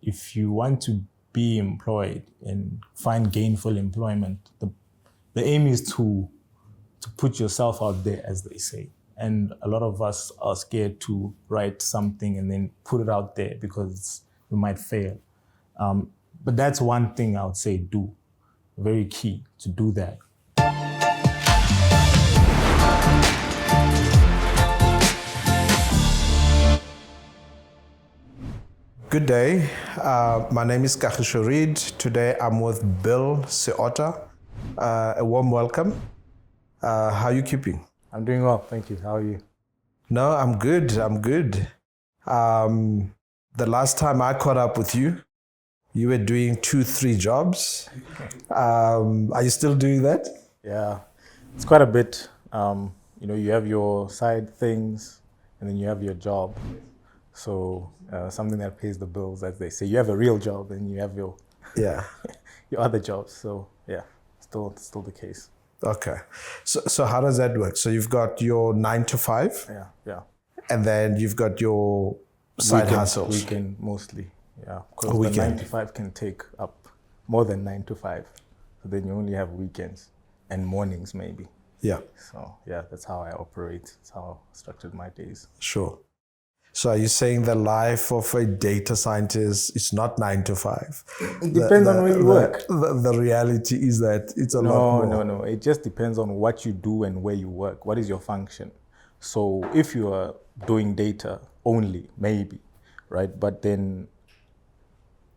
if you want to be employed and find gainful employment, the aim is to put yourself out there, as they say. And a lot of us are scared to write something and then put it out there because we might fail. But that's one thing I would say do. Very key to do that. Good day. My name is Kagisho Reed. Today I'm with Bill Seota. A warm welcome. How are you keeping? I'm doing well, thank you. How are you? No, I'm good. The last time I caught up with you, you were doing 2-3 jobs. Are you still doing that? Yeah, it's quite a bit. You have your side things and then you have your job. So something that pays the bills, as they say. You have a real job and you have your your other jobs. So yeah, still the case. Okay. So how does that work? So you've got your 9 to 5? Yeah. And then you've got your side hustles. Weekend mostly, yeah. Because the 9 to 5 can take up more than 9 to 5. So then you only have weekends and mornings maybe. Yeah. So yeah, that's how I operate. That's how I structured my days. Sure. So are you saying the life of a data scientist is not 9 to 5? It depends on where you work. The reality is that it's a lot more. No. It just depends on what you do and where you work. What is your function? So if you are doing data only, maybe, right? But then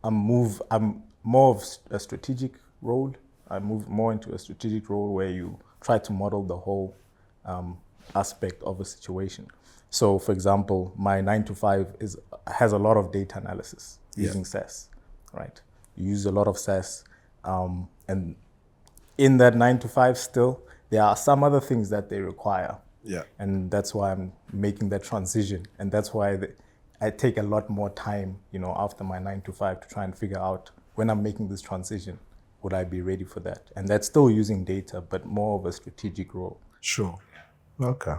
I'm more of a strategic role. I move more into a strategic role where you try to model the whole aspect of a situation. So, for example, my 9 to 5 has a lot of data analysis using SAS, right? You use a lot of SAS, and in that 9 to 5 still, there are some other things that they require. Yeah. And that's why I'm making that transition. And that's why I take a lot more time, after my 9 to 5 to try and figure out when I'm making this transition, would I be ready for that? And that's still using data, but more of a strategic role. Sure. Okay.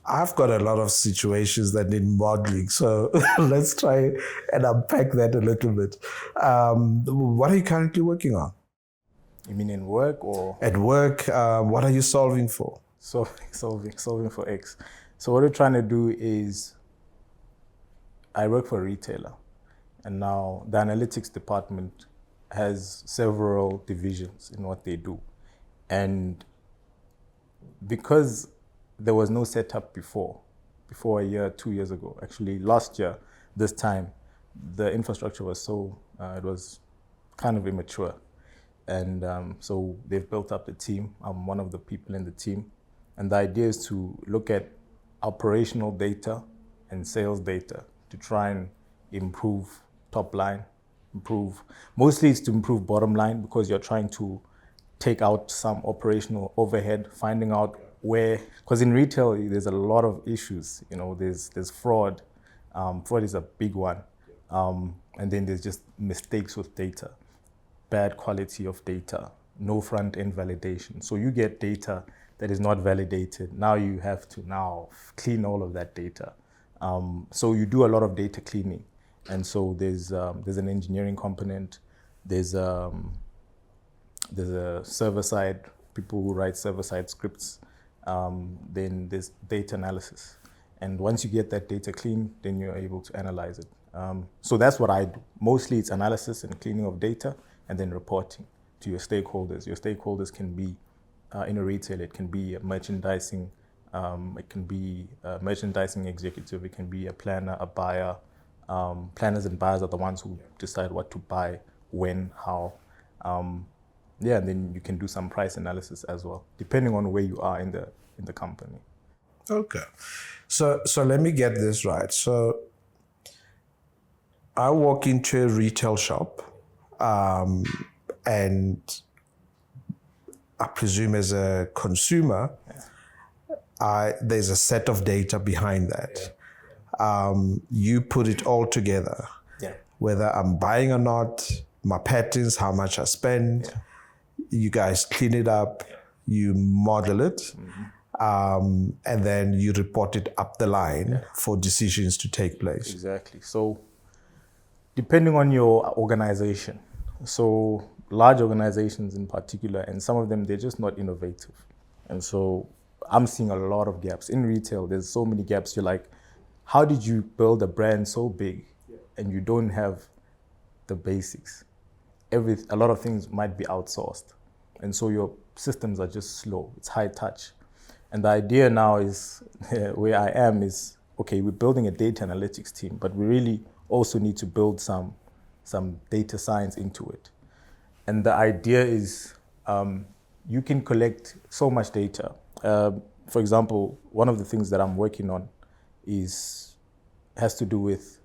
I've got a lot of situations that need modeling, so let's try and unpack that a little bit. What are you currently working on? You mean in work or? At work, what are you solving for? Solving for X. So what we're trying to do is, I work for a retailer, and now the analytics department has several divisions in what they do. And because there was no setup before a year, 2 years ago. Actually, last year, this time, the infrastructure was it was kind of immature. And so they've built up the team. I'm one of the people in the team. And the idea is to look at operational data and sales data to try and improve top line, mostly it's to improve bottom line because you're trying to take out some operational overhead, finding out where, because in retail, there's a lot of issues. There's fraud. Fraud is a big one. And then there's just mistakes with data, bad quality of data, no front-end validation. So you get data that is not validated. Now you have to clean all of that data. So you do a lot of data cleaning. And so there's an engineering component. There's a server-side, people who write server-side scripts. Then there's data analysis. And once you get that data clean, then you're able to analyze it. So that's what I do. Mostly it's analysis and cleaning of data and then reporting to your stakeholders. Your stakeholders can be, in a retail, it can be a merchandising, it can be a merchandising executive, it can be a planner, a buyer. Planners and buyers are the ones who decide what to buy, when, how. And then you can do some price analysis as well, depending on where you are in the company. Okay. So let me get this right. So I walk into a retail shop, and I presume as a consumer, there's a set of data behind that. You put it all together, whether I'm buying or not, my patterns, how much I spend. You guys clean it up, you model it, and then you report it up the line for decisions to take place. Exactly. So depending on your organization. So large organizations in particular, and some of them, they're just not innovative. And so I'm seeing a lot of gaps. In retail, there's so many gaps. You're like, how did you build a brand so big and you don't have the basics? A lot of things might be outsourced. And so your systems are just slow. It's high touch. And the idea now is, where I am is, okay, we're building a data analytics team, but we really also need to build some data science into it. And the idea is you can collect so much data. For example, one of the things that I'm working on has to do with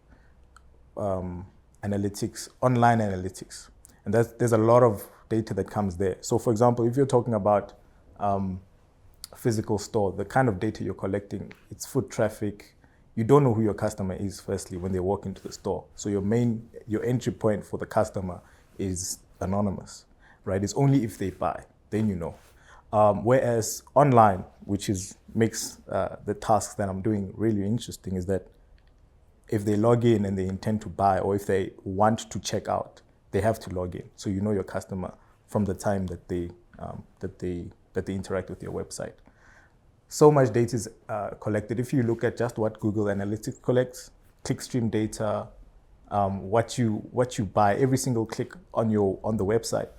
analytics, online analytics. And there's a lot of data that comes there. So for example, if you're talking about a physical store, the kind of data you're collecting, it's foot traffic. You don't know who your customer is, firstly, when they walk into the store. So your entry point for the customer is anonymous, right? It's only if they buy, then you know. Whereas online, which makes the tasks that I'm doing really interesting, is that if they log in and they intend to buy, or if they want to check out, they have to log in. So you know your customer from the time that they interact with your website. So much data is collected. If you look at just what Google Analytics collects, clickstream data, what you buy, every single click on the website,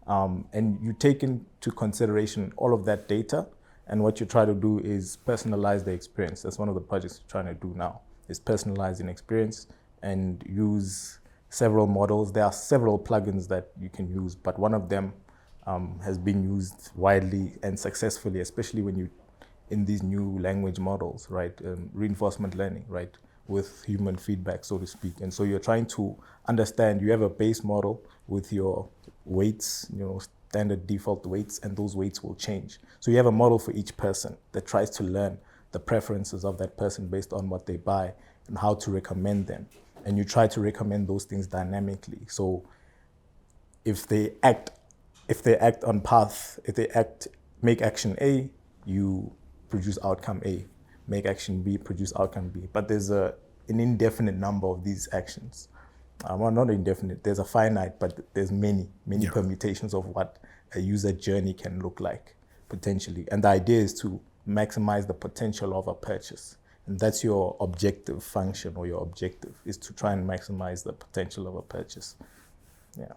and you take into consideration all of that data, and what you try to do is personalize the experience. That's one of the projects we're trying to do now, is personalize an experience and use several models. There are several plugins that you can use, but one of them has been used widely and successfully, especially when you in these new language models, right? Reinforcement learning, right? With human feedback, so to speak. And so you're trying to understand, you have a base model with your weights, standard default weights, and those weights will change. So you have a model for each person that tries to learn the preferences of that person based on what they buy and how to recommend them. And you try to recommend those things dynamically. So if they make action A, you produce outcome A. Make action B, produce outcome B. But there's an indefinite number of these actions. Well, not indefinite, there's a finite, but there's many permutations of what a user journey can look like, potentially. And the idea is to maximize the potential of a purchase. And that's your objective function, or your objective is to try and maximize the potential of a purchase. Yeah.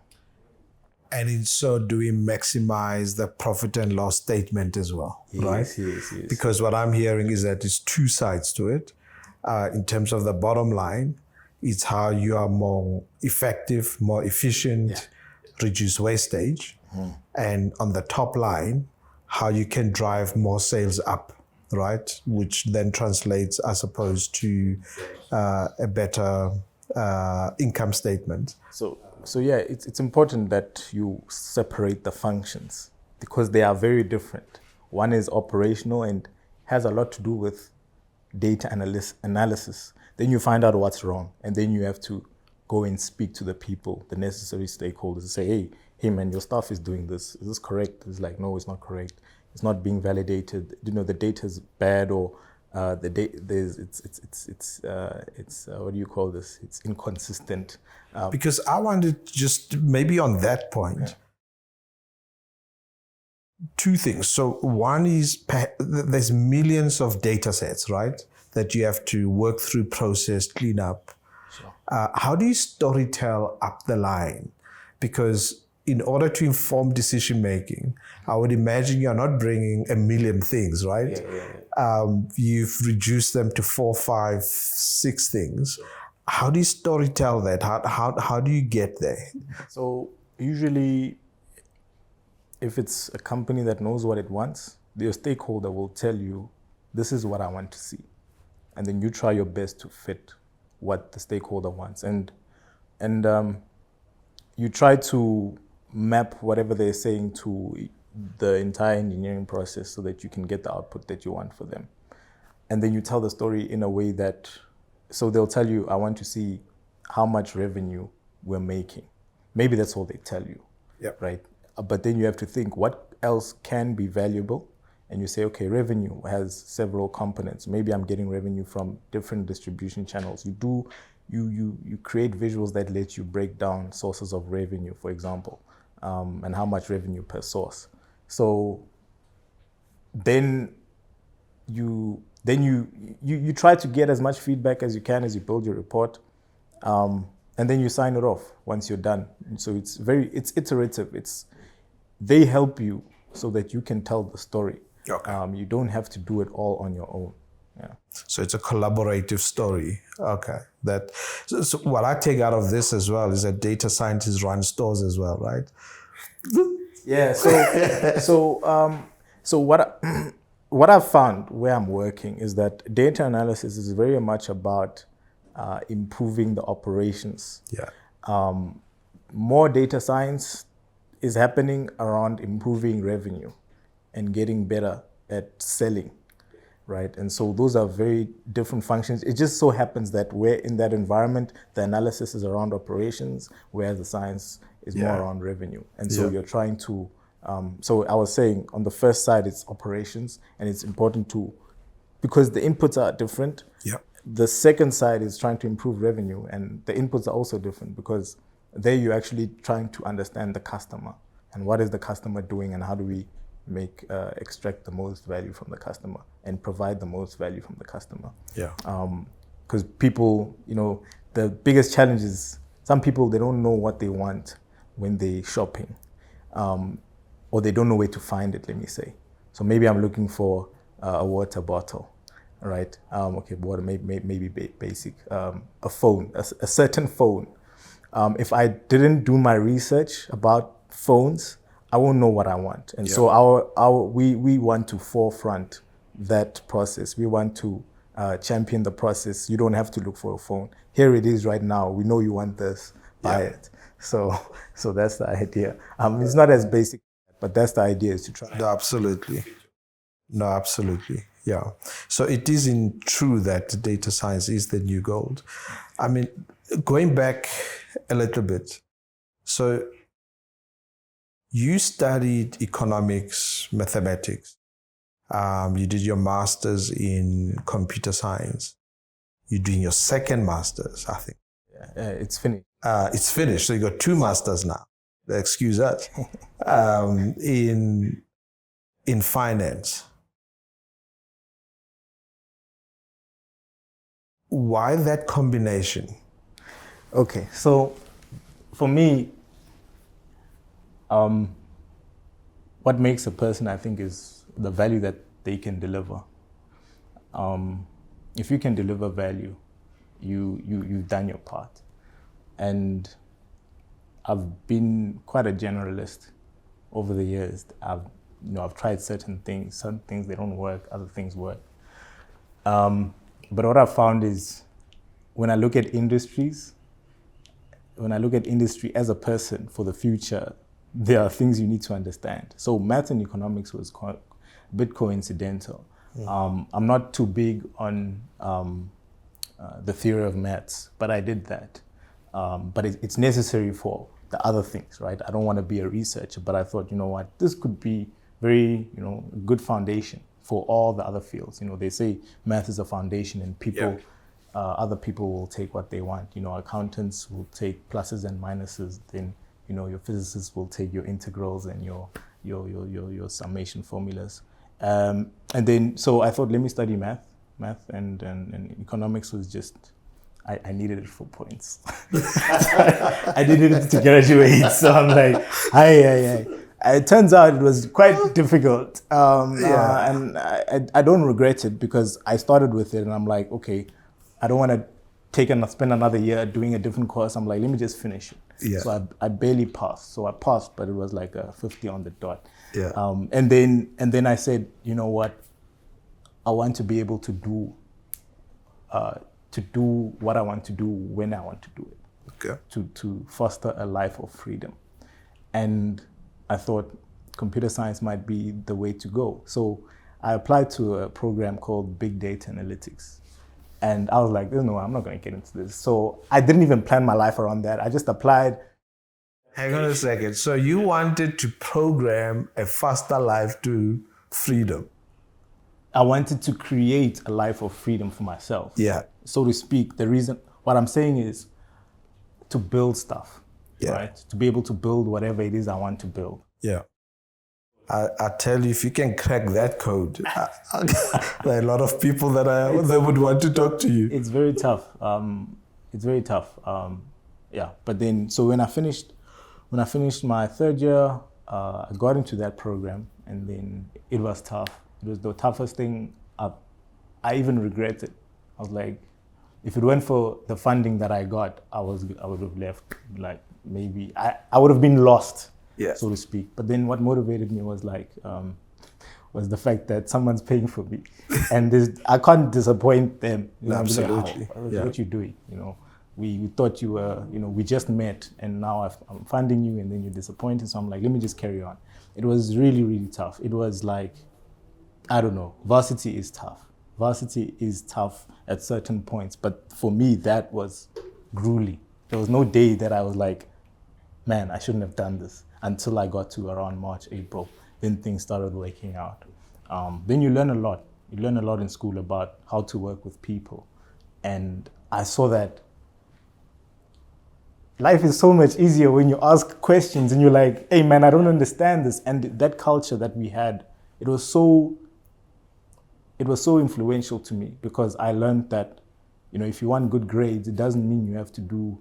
And in so doing, maximize the profit and loss statement as well, right? Yes. Because what I'm hearing is that there's two sides to it. In terms of the bottom line, it's how you are more effective, more efficient, reduce wastage. Mm-hmm. And on the top line, how you can drive more sales up, right? Which then translates, I suppose, to a better income statement. So yeah, it's important that you separate the functions, because they are very different. One is operational and has a lot to do with data analysis. Then you find out what's wrong, and then you have to go and speak to the people, the necessary stakeholders, and say, hey man, your staff is doing this. Is this correct? It's like, no, it's not correct. It's not being validated. The data is bad, or the data it's what do you call this? It's inconsistent. Because I wanted just maybe on that point, two things. So one is there's millions of data sets, right, that you have to work through, process, clean up. Sure. How do you storytell up the line? Because in order to inform decision making, I would imagine you're not bringing a million things, right? You've reduced them to 4, 5, 6 things. How do you storytell that? How do you get there? So usually, if it's a company that knows what it wants, your stakeholder will tell you, this is what I want to see. And then you try your best to fit what the stakeholder wants. And you try to map whatever they're saying to the entire engineering process so that you can get the output that you want for them. And then you tell the story in a way that, so they'll tell you, I want to see how much revenue we're making. Maybe that's all they tell you, right? But then you have to think, what else can be valuable? And you say, okay, revenue has several components. Maybe I'm getting revenue from different distribution channels. You do you create visuals that let you break down sources of revenue, for example, and how much revenue per source. So then you try to get as much feedback as you can as you build your report, and then you sign it off once you're done. So it's iterative. They help you so that you can tell the story. Okay. You don't have to do it all on your own. Yeah. So it's a collaborative story. Okay. So what I take out of this as well is that data scientists run stores as well, right? Yeah. So what I've found where I'm working is that data analysis is very much about improving the operations. Yeah. More data science is happening around improving revenue and getting better at selling, right? And so those are very different functions. It just so happens that we're in that environment, the analysis is around operations, whereas the science is more around revenue. And so you're trying to, so I was saying on the first side, it's operations, and it's important to, because the inputs are different. Yeah. The second side is trying to improve revenue, and the inputs are also different because there you're actually trying to understand the customer and what is the customer doing and how do we extract the most value from the customer and provide the most value from the customer. Yeah. Because people, the biggest challenge is some people, they don't know what they want when they're shopping, or they don't know where to find it, let me say. So maybe I'm looking for a water bottle, right? Okay, water, maybe basic. A phone, a certain phone. If I didn't do my research about phones, I won't know what I want. And so we want to forefront that process. We want to champion the process. You don't have to look for a phone. Here it is right now. We know you want this, buy it. So that's the idea. It's not as basic, but that's the idea, is to try. No, absolutely. No, absolutely. Yeah. So it is true that data science is the new gold. I mean, going back a little bit. So you studied economics, mathematics. You did your master's in computer science. You're doing your second master's, I think. Yeah, it's finished. It's finished. So you got 2 masters now. Excuse us. In finance. Why that combination? Okay, so for me, what makes a person, I think, is the value that they can deliver. If you can deliver value, you've done your part. And I've been quite a generalist over the years. I've tried certain things. Some things, they don't work. Other things work. But what I've found is when I look at industry as a person for the future, there are things you need to understand. So math and economics was a bit coincidental. I'm not too big on the theory of maths, but I did that. But it's necessary for the other things, right? I don't want to be a researcher, but I thought, this could be very, a good foundation for all the other fields. They say math is a foundation, and people, other people will take what they want. Accountants will take pluses and minuses. Then, your physicists will take your integrals and your summation formulas. And then, so I thought, let me study math, and economics was just, I needed it for points. I needed it to graduate. So I'm like, hi. It turns out it was quite difficult. And I don't regret it because I started with it and I'm like, okay, I don't want to spend another year doing a different course. I'm like, let me just finish it. Yeah. So I barely passed. So I passed, but it was like a 50 on the dot. Yeah. And then I said, you know what? I want to be able to do what I want to do when I want to do it. Okay. To foster a life of freedom. And I thought computer science might be the way to go. So I applied to a program called Big Data Analytics. And I was like, no, I'm not going to get into this. So I didn't even plan my life around that. I just applied. Hang on a second. So you wanted to program a faster life to freedom? I wanted to create a life of freedom for myself. Yeah. So to speak, the reason what I'm saying is to build stuff, Yeah. right? To be able to build whatever it is I want to build. Yeah. I tell you, if you can crack that code, there are a lot of people that would want to talk to you. It's very tough. It's very tough. Yeah. But then, so when I finished my third year, I got into that program, and then it was tough. It was the toughest thing. I even regret it. I was like, if it weren't for the funding that I got, I would have left. Like maybe I would have been lost, so to speak. But then what motivated me was like was the fact that someone's paying for me, and I can't disappoint them. You know, Absolutely. like, what you doing? You know, we thought you were, you know, we just met, and now I'm funding you, and then you're disappointed. So I'm like, let me just carry on. It was really, really tough. It was like, I don't know, varsity is tough. Varsity is tough at certain points, but for me, that was grueling. There was no day that I was like, man, I shouldn't have done this, until I got to around March, April. Then things started working out. Then you learn a lot. You learn a lot in school about how to work with people. And I saw that life is so much easier when you ask questions and you're like, hey man, I don't understand this. And that culture that we had, it was so influential to me, because I learned that, you know, if you want good grades, it doesn't mean you have to do,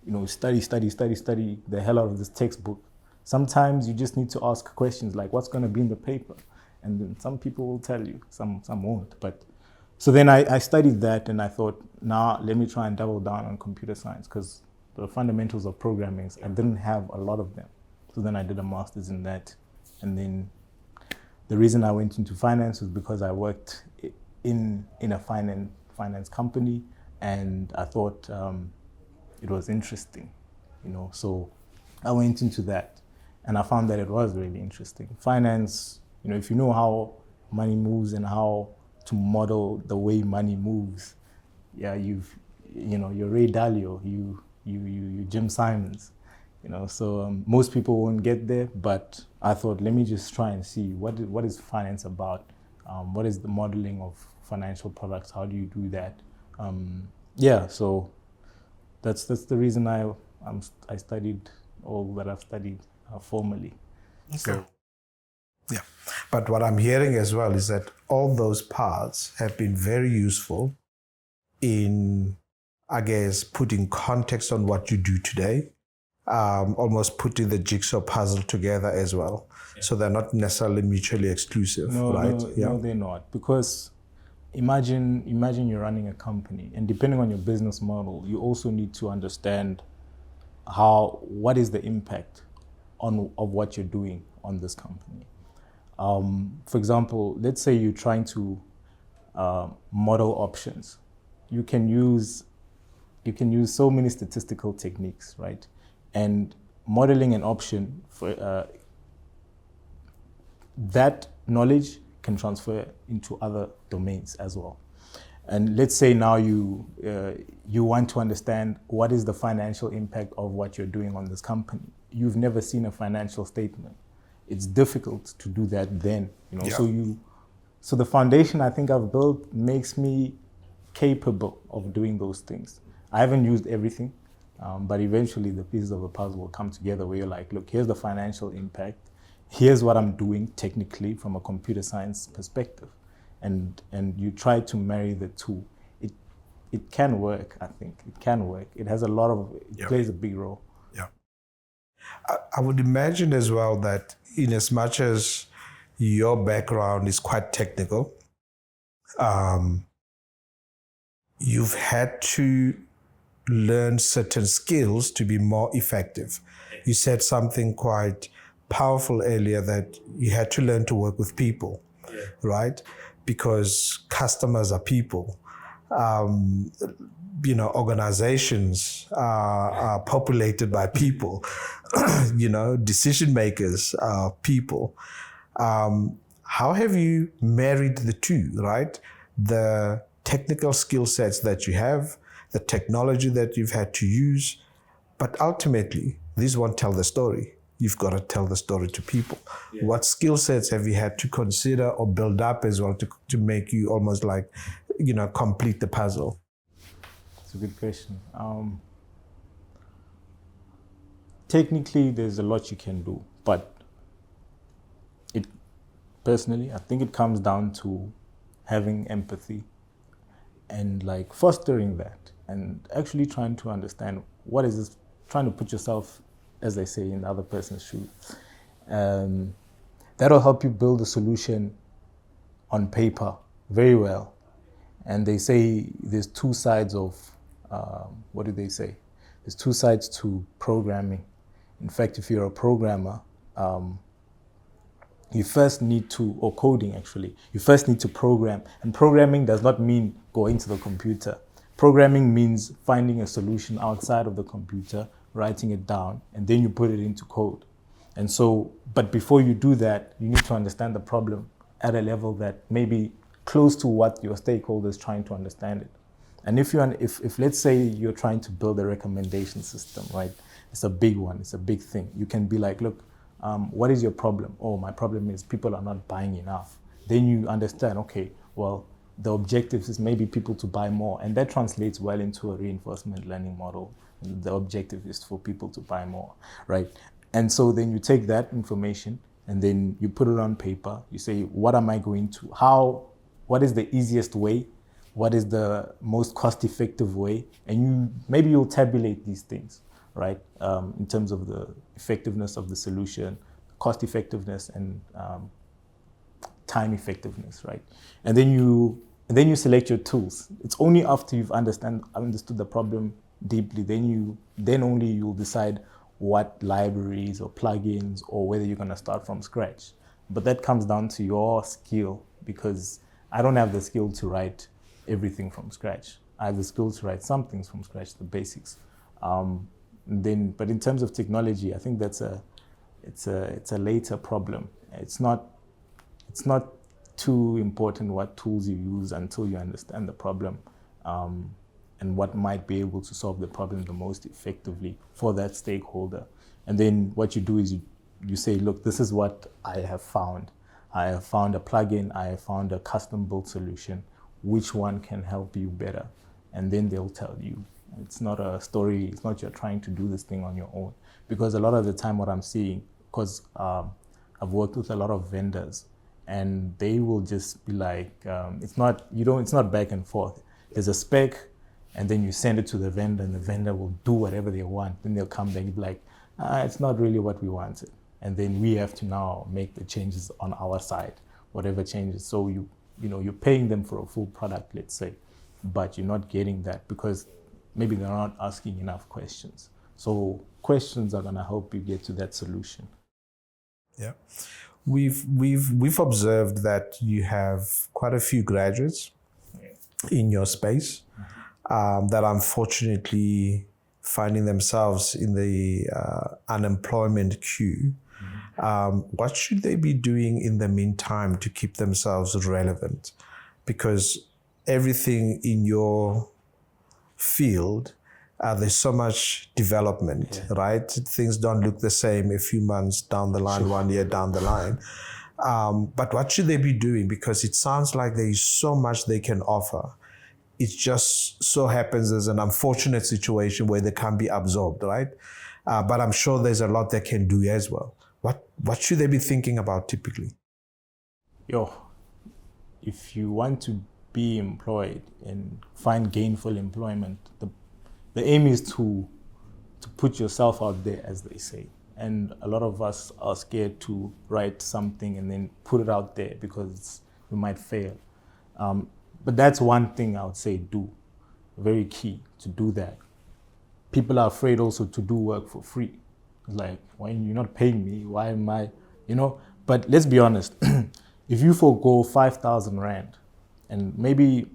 you know, study the hell out of this textbook. Sometimes you just need to ask questions like, what's going to be in the paper? And then some people will tell you, some won't. But so then I studied that, and I thought, nah, let me try and double down on computer science, because the fundamentals of programming, I didn't have a lot of them. So then I did a master's in that. And then the reason I went into finance was because I worked in a finance company, and I thought it was interesting, you know. So I went into that, and I found that it was really interesting. Finance, you know, if you know how money moves and how to model the way money moves, yeah, you're Ray Dalio, you Jim Simons, you know. So most people won't get there, but I thought, let me just try and see what is finance about. What is the modeling of financial products? How do you do that? So that's the reason I studied all that I've studied formally. Okay. So, yeah, but what I'm hearing as well is that all those parts have been very useful in, I guess, putting context on what you do today, almost putting the jigsaw puzzle together as well. Yeah. So they're not necessarily mutually exclusive, right? No, they're not. Because imagine you're running a company, and depending on your business model, you also need to understand what is the impact of what you're doing on this company. For example, let's say you're trying to model options. You can use so many statistical techniques, right? And modeling an option, for that knowledge can transfer into other domains as well. And let's say now you want to understand what is the financial impact of what you're doing on this company. You've never seen a financial statement. It's difficult to do that then, you know. Yeah. So the foundation I think I've built makes me capable of doing those things. I haven't used everything, but eventually the pieces of a puzzle will come together where you're like, look, here's the financial impact. Here's what I'm doing technically from a computer science perspective. And you try to marry the two. It can work, I think. It can work. It has it plays a big role. Yeah. I would imagine as well that in as much as your background is quite technical, you've had to learn certain skills to be more effective. You said something quite powerful earlier, that you had to learn to work with people, right? Because customers are people. Organizations are populated by people. Decision makers are people. How have you married the two, right? The technical skill sets that you have, the technology that you've had to use, but ultimately, these won't tell the story. You've got to tell the story to people. Yeah. What skill sets have you had to consider or build up as well to make you almost like, complete the puzzle? It's a good question. Technically, there's a lot you can do, but it personally, I think it comes down to having empathy and like fostering that and actually trying to understand what is this, trying to put yourself, as they say, in the other person's shoes. That'll help you build a solution on paper very well. And they say there's two sides of, what do they say? There's two sides to programming. In fact, if you're a programmer, you first need to, or coding actually, you first need to program. And programming does not mean going to the computer. Programming means finding a solution outside of the computer, writing it down, and then you put it into code. And so, but before you do that, you need to understand the problem at a level that maybe close to what your stakeholder is trying to understand it. And if let's say you're trying to build a recommendation system, right? It's a big one, it's a big thing. You can be like, look, what is your problem? Oh, my problem is people are not buying enough. Then you understand, okay, well, the objective is maybe people to buy more. And that translates well into a reinforcement learning model. The objective is for people to buy more, right? And so then you take that information and then you put it on paper. You say, what am I going to, what is the easiest way? What is the most cost-effective way? And maybe you'll tabulate these things, right? In terms of the effectiveness of the solution, cost effectiveness, and time effectiveness, right? And then you select your tools. It's only after you've understood the problem deeply, then only you'll decide what libraries or plugins or whether you're going to start from scratch. But that comes down to your skill, because I don't have the skill to write everything from scratch. I have the skill to write some things from scratch, the basics. But in terms of technology, I think it's a later problem. It's not too important what tools you use until you understand the problem and what might be able to solve the problem the most effectively for that stakeholder. And then what you do is you say, look, this is what I have found. I have found a plugin, I have found a custom built solution. Which one can help you better? And then they'll tell you. It's not a story, it's not you're trying to do this thing on your own. Because a lot of the time what I'm seeing, because I've worked with a lot of vendors, and they will just be like, it's not back and forth. There's a spec, and then you send it to the vendor, and the vendor will do whatever they want. Then they'll come back and be like, it's not really what we wanted. And then we have to now make the changes on our side, whatever changes. So you're paying them for a full product, let's say, but you're not getting that because maybe they're not asking enough questions. So questions are going to help you get to that solution. Yeah. We've observed that you have quite a few graduates in your space that unfortunately finding themselves in the unemployment queue. What should they be doing in the meantime to keep themselves relevant? Because everything in your field, there's so much development, right? Things don't look the same a few months down the line, 1 year down the line. But what should they be doing? Because it sounds like there is so much they can offer. It just so happens there's an unfortunate situation where they can't be absorbed, right? But I'm sure there's a lot they can do as well. What should they be thinking about typically? If you want to be employed and find gainful employment, the aim is to put yourself out there, as they say. And a lot of us are scared to write something and then put it out there because we might fail. But that's one thing I would say do. Very key to do that. People are afraid also to do work for free. Like, when you're not paying me, why am I, But let's be honest. If you forego 5,000 Rand, and maybe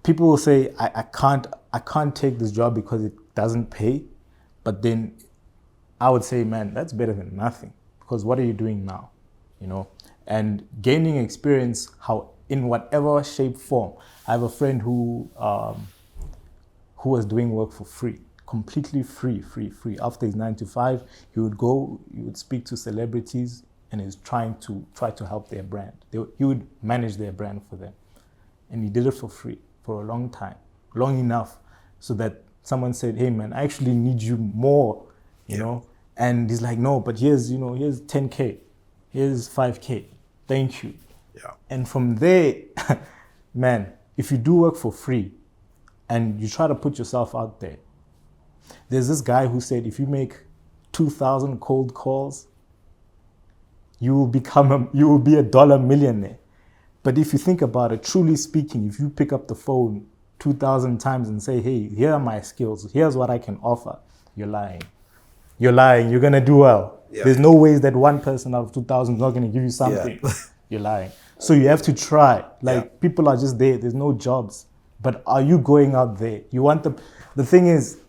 people will say, I can't take this job because it doesn't pay. But then I would say, man, that's better than nothing. Because what are you doing now? And gaining experience, in whatever shape, form. I have a friend who was doing work for free, completely free. After his 9 to 5, he would speak to celebrities, and he's try to help their brand. He would manage their brand for them. And he did it for free for a long time, long enough, so that someone said, hey man, I actually need you more, you know? And he's like, no, but here's 10K, here's 5K, thank you. Yeah. And from there, man, if you do work for free and you try to put yourself out there, there's this guy who said, if you make 2,000 cold calls, you will be $1 millionaire. But if you think about it, truly speaking, if you pick up the phone 2,000 times and say, hey, here are my skills, here's what I can offer, you're lying. You're lying, you're gonna do well. Yeah. There's no ways that one person out of 2,000 is not gonna give you something. Yeah. You're lying. So you have to try. Like, people are just there's no jobs. But are you going out there? You want the thing is,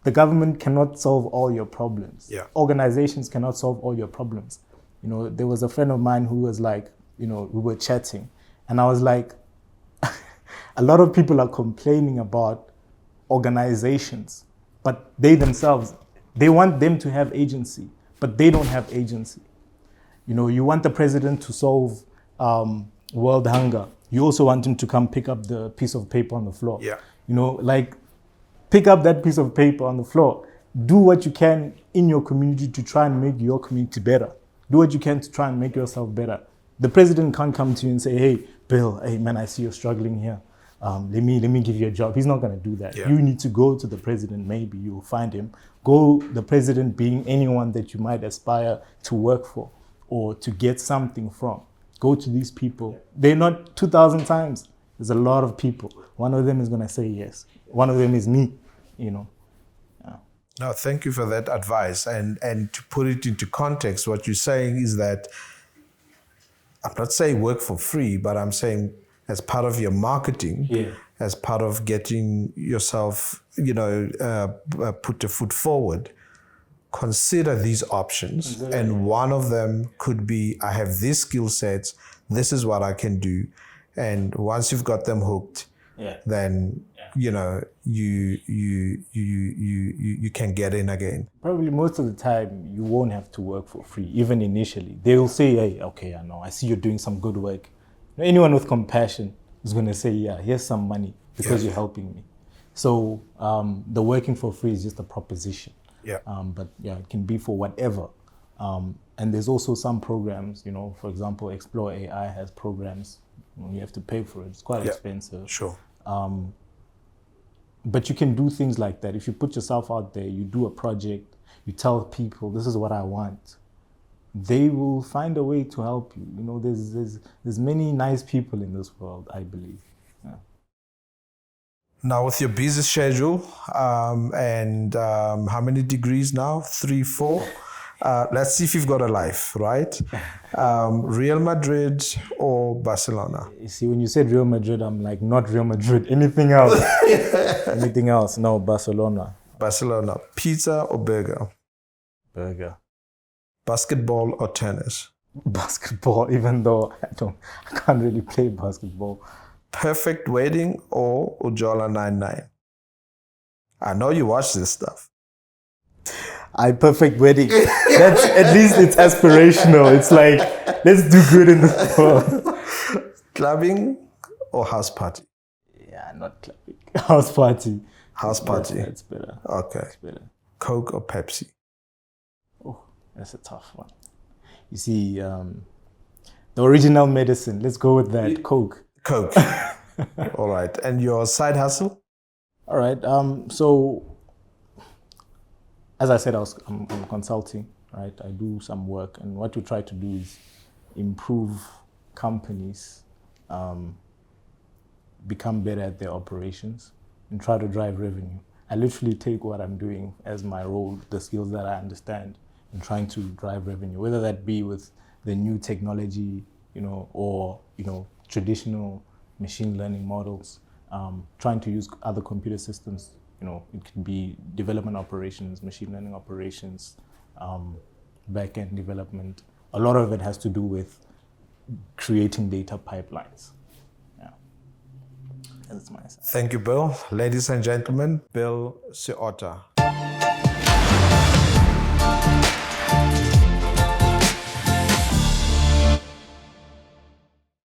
the government cannot solve all your problems. Yeah. Organizations cannot solve all your problems. You know, there was a friend of mine who was like, you know, we were chatting, and I was like, a lot of people are complaining about organizations, but they themselves, they want them to have agency, but they don't have agency. You know, you want the president to solve world hunger. You also want him to come pick up the piece of paper on the floor. Yeah. You know, like, pick up that piece of paper on the floor. Do what you can in your community to try and make your community better. Do what you can to try and make yourself better. The president can't come to you and say, hey, Bill, hey man, I see you're struggling here. Let me give you a job. He's not going to do that. Yeah. You need to go to the president. Maybe you'll find him. Go, the president being anyone that you might aspire to work for or to get something from. Go to these people. They're not 2,000 times. There's a lot of people. One of them is going to say yes. One of them is me, you know. Yeah. No, thank you for that advice. And to put it into context, what you're saying is that, I'm not saying work for free, but I'm saying as part of your marketing, as part of getting yourself, you know, put a foot forward, consider these options. Exactly. And one of them could be, I have these skill sets, this is what I can do. And once you've got them hooked, then, you know, you can get in again. Probably most of the time, you won't have to work for free, even initially. They will say, hey, okay, I know, I see you're doing some good work. Anyone with compassion is going to say, yeah, here's some money because you're helping me. So the working for free is just a proposition. Yeah. But yeah, it can be for whatever. And there's also some programs, you know, for example, Explore AI has programs. You have to pay for it. It's quite expensive. Sure. But you can do things like that. If you put yourself out there, you do a project, you tell people, this is what I want. They will find a way to help you. You know, there's many nice people in this world, I believe. Yeah. Now, with your busy schedule and how many degrees now? 3, 4? Let's see if you've got a life, right? Real Madrid or Barcelona? You see, when you said Real Madrid, I'm like, not Real Madrid. Anything else? Anything else? No, Barcelona. Barcelona. Pizza or burger? Burger. Basketball or tennis? Basketball, even though I can't really play basketball. Perfect Wedding or Ujola 99? I know you watch this stuff. Perfect Wedding. That's, at least it's aspirational. It's like, let's do good in the world. Clubbing or house party? Yeah, not clubbing. House party. House party. That's better. Okay. That's better. Coke or Pepsi? Oh, that's a tough one. You see, the original medicine. Let's go with that. Coke. Coke. All right. And your side hustle? All right. So, as I said, I'm consulting, right? I do some work, and what we try to do is improve companies, become better at their operations, and try to drive revenue. I literally take what I'm doing as my role, the skills that I understand, and trying to drive revenue, whether that be with the new technology, you know, or, you know, traditional machine learning models, trying to use other computer systems. You know, it could be development operations, machine learning operations, back-end development. A lot of it has to do with creating data pipelines. Yeah, that's my side. Thank you, Bill. Ladies and gentlemen, Bill Seota.